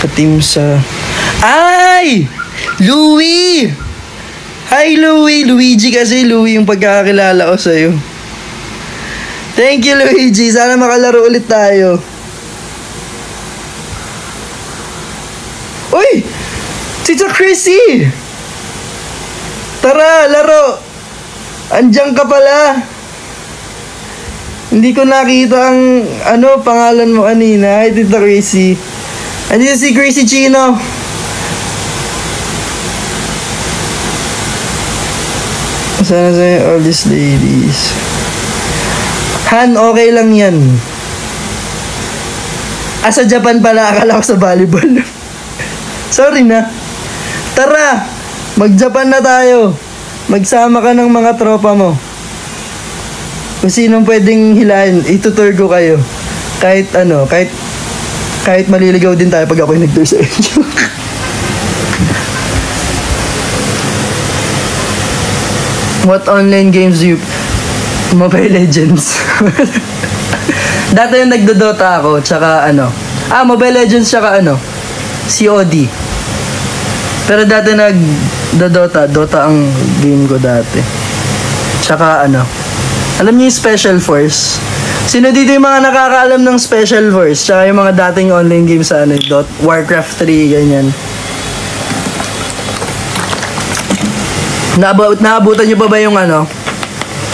Ka-team sa... Ay! Louie! Hi, Louie! Luigi kasi. Louie yung pagkakakilala ko sa'yo. Thank you, Luigi. Sana makalaro ulit tayo. Uy! Tita Chrissy! Tara, laro! Andiyan ka pala. Hindi ko nakita ang pangalan mo kanina. Hi, Tita Chrissy. Andiyan si Chrissy Chino. Sana sa'yo all these ladies. Han, okay lang yan. Sa Japan pala, akala ko sa volleyball. Sorry na. Tara, mag-Japan na tayo. Magsama ka ng mga tropa mo. Kung sinong pwedeng hilahin, itutur ko kayo. Kahit maliligaw din tayo pag ako'y nag-tour sa inyo. What online games do you... Mobile Legends. Dati yung nagdodota ako, tsaka Mobile Legends tsaka COD. Pero dati Dota ang game ko dati. Tsaka alam niyo yung Special Force? Sino dito yung mga nakakaalam ng Special Force? Tsaka yung mga dating online games sa Warcraft 3, ganyan. Naabutan niyo pa ba yung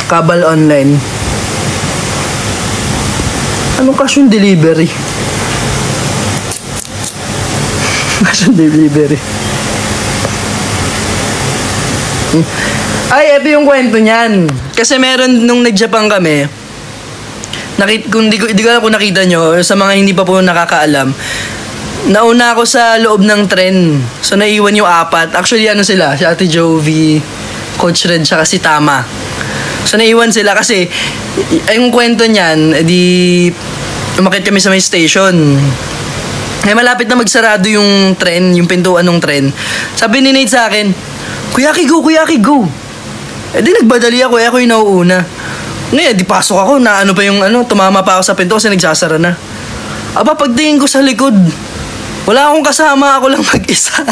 Cabal Online? Anong cash on delivery? Cash on delivery. Ay, ito yung kwento niyan. Kasi meron nung nag-Japan kami, hindi ko alam kung nakita nyo, sa mga hindi pa po nakakaalam, nauna ako sa loob ng tren. So, naiwan yung apat. Actually, sila? Si Ate Jovi, Coach Red, saka si Tama. So, naiwan sila kasi, yung kwento niyan, umakit kami sa may station. Eh, malapit na magsarado yung tren, yung pintuan ng tren. Sabi ni Nate sa akin, Kuya Aki, go! Eh, di nagbadali ako, ako yung nauuna. Ngayon, di pasok ako, tumama pa ako sa pinto kasi nagsasara na. Aba, pagtingin ko sa likod, wala akong kasama, ako lang mag-isa.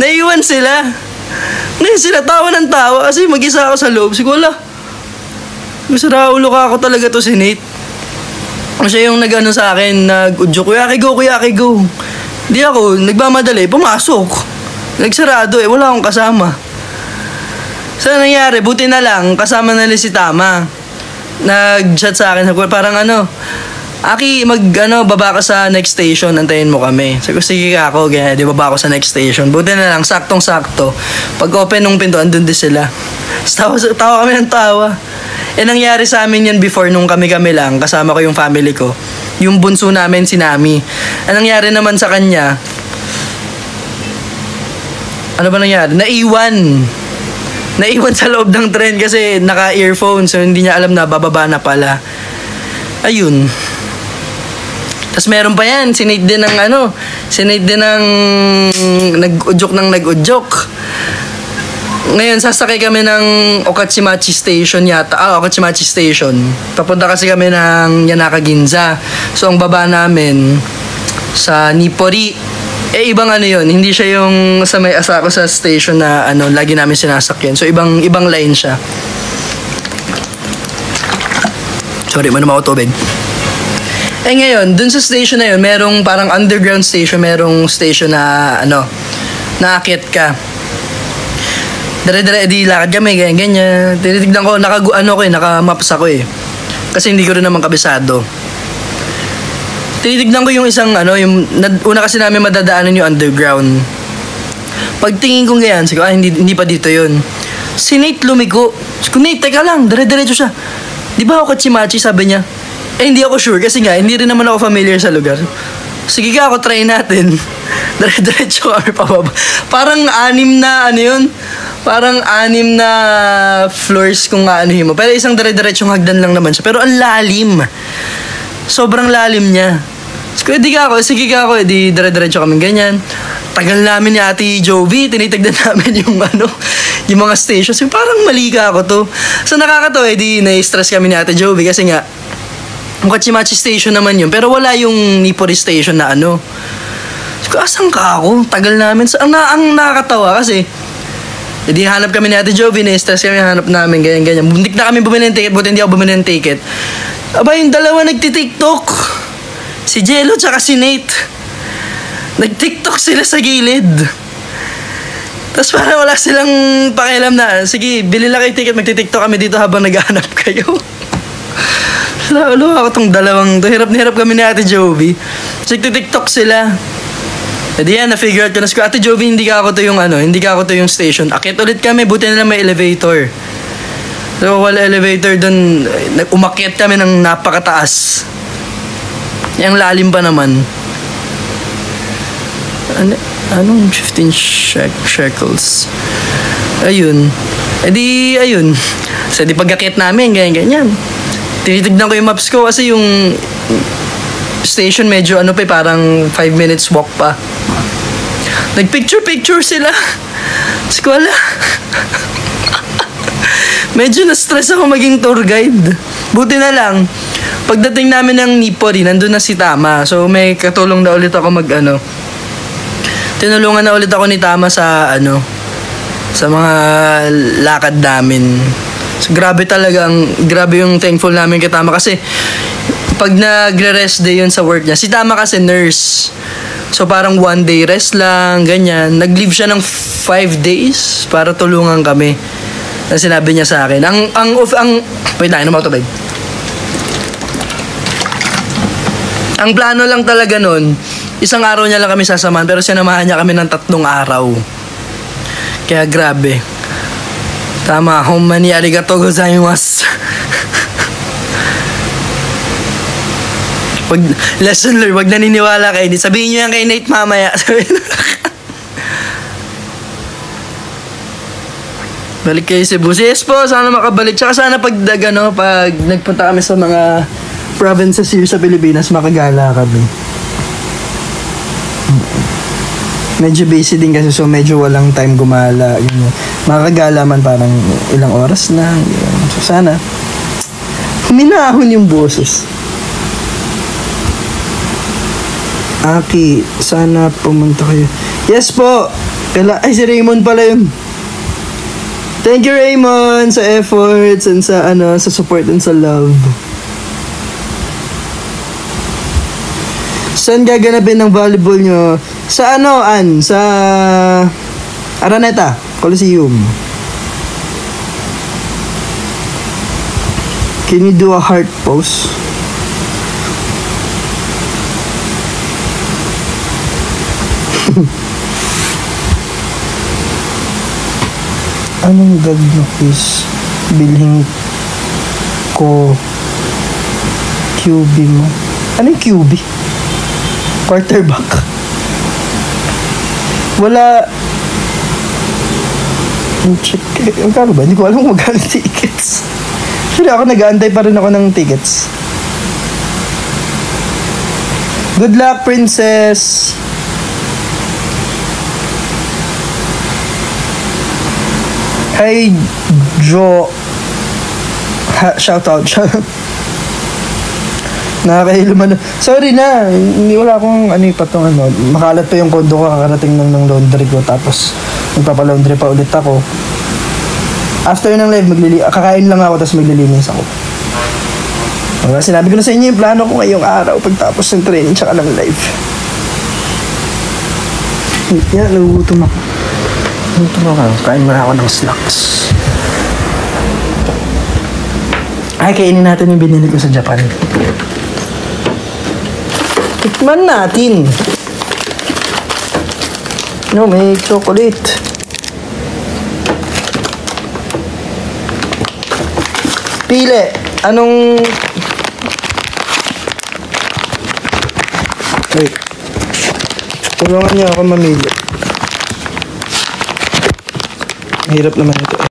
Naiwan sila. Ngayon sila tawa ng tawa kasi mag-isa ako sa loob. Siguro, masaraulo ka ako talaga to si Nate. Siya yung sa akin, nag-udyo, Kuya Aki, go. Di ako, nagmamadali, pumasok. Nagsarado wala akong kasama. So, nangyari, buti na lang, kasama na si Tama. Nag-chat sa akin, parang Aki, baba ka sa next station, antayin mo kami. Sabi ko, sige ako, ganyan, di baba ako sa next station. Buti na lang, saktong-sakto. Pag open nung pinto, andun din sila. Tawa kami ng tawa. Nangyari sa amin yan before nung kami-kami lang, kasama ko yung family ko. Yung bunso namin, si Nami. Nangyari naman sa kanya, ano ba nangyari? Naiwan sa loob ng tren kasi naka-earphone, so hindi niya alam na bababa na pala. Ayun. Tapos meron pa yan, sinate din ng nag-udyok. Ngayon, sasakay kami ng Okachimachi Station yata. Okachimachi Station. Papunta kasi kami ng Yanaka Ginza. So, ang baba namin sa Nippori. Ibang yun. Hindi siya yung sa may Asako sa station na lagi namin sinasakyan. So, ibang line siya. Sorry, manuma ako tubig. Ngayon, dun sa station na yun, merong parang underground station, merong station na naakyat ka. Dire-dire, di lakad kami, ganyan. Tinitignan ko, nakamaps ako Kasi hindi ko rin naman kabisado. Tinitignan ko yung isang una kasi namin madadaanan yung underground. Pagtingin ko ganyan, sabi ko, hindi pa dito yun. Si Nate lumiko. Sabi ko, Nate, teka lang, dire-diretso siya. Di ba ako Kachimachi, sabi niya. Hindi ako sure kasi hindi rin naman ako familiar sa lugar. Sige ka, ako try natin. Dire-diretso kami pababa. Parang 6 na Parang 6 na floors kung mo. Pero isang dire-diretsong hagdan lang naman siya. Pero ang lalim. Sobrang lalim niya. Sige ka ako, di dire-diretso kami ganyan. Tagal namin ni Ate Jovi, tinitignan namin yung yung mga stations. Yung parang mali ka ako to. So nakakatawa, di na-stress kami ni Ate Jovi kasi nga, Mukachimachi Station naman yun. Pero wala yung Nippori Station na ano. Sabi ko, asan ka ako? Tagal namin. Ang nakakatawa kasi, hindi hanap kami ni Ate Jovi, stress kami hanap namin, ganyan. Buntik na kami bumili ng ticket, buti hindi ako bumili ng ticket. Aba, yung dalawa nagti-TikTok. Si Jello tsaka si Nate. Nag-TikTok sila sa gilid. Tapos parang wala silang pakialam na, sige, bili lang kayo ticket, magti-TikTok kami dito habang naghahanap kayo. Lalo ako tong dalawang to. Hirap na hirap kami ni Ate Jovi. So, nagti-TikTok sila. E di yan, na-figure out ko na. Ate Jovi, hindi ka ako to yung station. Akit ulit kami, buti na lang may elevator. So, wala elevator dun. Umakyat kami ng napakataas. Yung lalim pa naman. Anong 15 shekels? Ayun. E di, ayun. So, di pag-akit namin, ganyan. Tinitignan ko yung maps ko kasi yung station medyo parang 5 minutes walk pa. Nagpicture sila. Eskwela. Medyo na-stress ako maging tour guide. Buti na lang, pagdating namin ng Nippori, nandun na si Tama. So may katulong na ulit ako tinulungan na ulit ako ni Tama sa sa mga lakad namin. So, grabe yung thankful namin kay Tama kasi pag nagre-rest day yun sa work niya, si Tama kasi nurse. So parang 1 day rest lang, ganyan. Nag-leave siya ng 5 days para tulungan kami. Na sinabi niya sa akin. Wait lang, ano ba ito, babe? Ang plano lang talaga nun, 1 araw niya lang kami sasamahan, pero sinamahan niya kami ng 3 araw. Kaya grabe. Tama, honmani arigatou gozaimasu. Lesson learned, wag naniniwala kayo. Sabihin nyo yan kay Nate mamaya. Balik kayo Cebu. Yes po, sana makabalik. Tsaka sana pag nagpunta kami sa mga provinces here sa Pilipinas, makagala kami. Medyo busy din kasi, so medyo walang time gumala. Makagala man parang ilang oras na. So sana, huminahon yung boses. Aki, sana pumunta kayo. Yes po! Si Raymond pala yun. Thank you Raymond sa efforts and sa support and sa love. Saan gaganapin ng volleyball nyo? Sa sa Araneta Coliseum. Can you do a heart pose? Anong gag na quiz? Bilhin ko QB mo. Ano yung QB? Quarterback. Wala. Check. Magkano ba? Hindi ko alam kung magkano tickets. Actually, ako nag-aantay pa rin ako ng tickets. Good luck, princess! Hey, Jo. Shout out. Nakakahilo man. Sorry na. Hindi wala akong makalat pa yung kondo ko kakarating ng laundry ko. Tapos magpapalaundry pa ulit ako. After ng live, kakain lang ako tapos maglilinis ako. Sinabi ko na sa inyo yung plano ko ngayong araw pagtapos ng training tsaka ng live. Yan, nagugutom ako. Kain muna ako ng snacks. Ay, kainin natin yung binili ko sa Japan. Tikman natin. May chocolate. Pili. Anong... Wait. Tulungan niyo ako mamili. Mahirap naman ito.